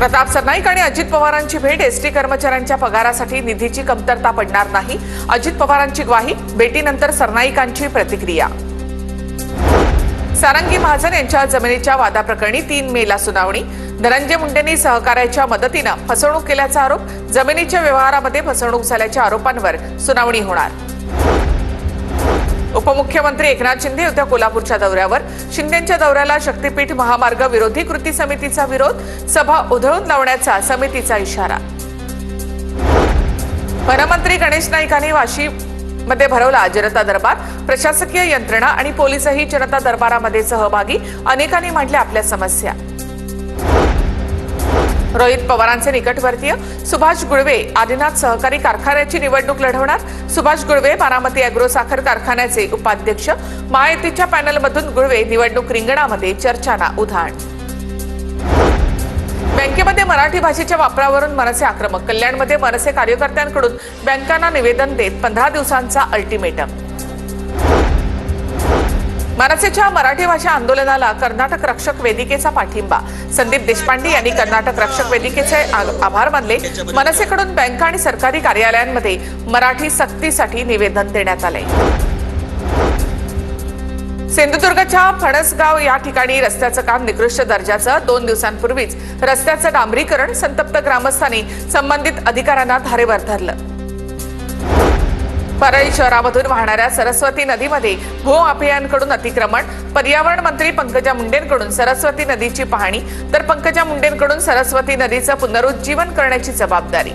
प्रताप सरनाईक आणि अजित पवारांची भेट। एसटी कर्मचाऱ्यांच्या पगारासाठी निधीची कमतरता पडणार नाही, अजित पवारांची ग्वाही। भेटीनंतर सरनाईकांची प्रतिक्रिया। सारंगी महाजन यांच्या जमिनीच्या वादाप्रकरणी 3 मेला सुनावणी। धनंजय मुंडेंनी सहकार्याच्या मदतीने फसवणूक केल्याचा आरोप। जमिनीच्या व्यवहारामध्ये फसवणूक झाल्याच्या आरोपांवर सुनावणी होणार। उपमुख्यमंत्री एकनाथ शिंदे उद्या कोल्हापूरच्या दौऱ्यावर। शिंदेंच्या दौऱ्याला शक्तीपीठ महामार्ग विरोधी कृती समितीचा विरोध। सभा उधळून लावण्याचा समितीचा इशारा। वनमंत्री गणेश नाईकांनी वाशीमध्ये भरवला जनता दरबार। प्रशासकीय यंत्रणा आणि पोलीसही जनता दरबारामध्ये सहभागी। अनेकांनी मांडल्या आपल्या समस्या। रोहित पवारांचे निकटवर्तीय सुभाष गुळवे आदिनाथ सहकारी कारखान्याची निवडणूक लढवणार। सुभाष गुळवे बारामती अॅग्रो साखर कारखान्याचे उपाध्यक्ष। महायुतीच्या पॅनलमधून गुळवे निवडणूक रिंगणामध्ये चर्चांना उधाण। बँकेमध्ये मराठी भाषेच्या वापरावरून मनसे आक्रमक। कल्याणमध्ये मनसे कार्यकर्त्यांकडून बँकांना निवेदन देत 15 दिवसांचा अल्टिमेटम। मनसेच्या मराठी भाषा आंदोलनाला कर्नाटक रक्षक वेदिकेचा पाठिंबा। संदीप देशपांडे यांनी कर्नाटक रक्षक वेदिकेचे आभार मानले। मनसेकडून बँका आणि सरकारी कार्यालयांमध्ये मराठी सक्तीसाठी निवेदन देण्यात आले। सिंधुदुर्गच्या फणसगाव या ठिकाणी रस्त्याचं काम निकृष्ट दर्जाचं। 2 दिवसांपूर्वीच रस्त्याचं डांबरीकरण। संतप्त ग्रामस्थांनी संबंधित अधिकाऱ्यांना धारेवर धरलं। परळी शहरामधून वाहणाऱ्या सरस्वती नदीमध्ये भूमाफियांकडून अतिक्रमण। पर्यावरण मंत्री पंकजा मुंडेंकडून सरस्वती नदीची पाहणी, तर पंकजा मुंडेंकडून सरस्वती नदीचं पुनरुज्जीवन करण्याची जबाबदारी।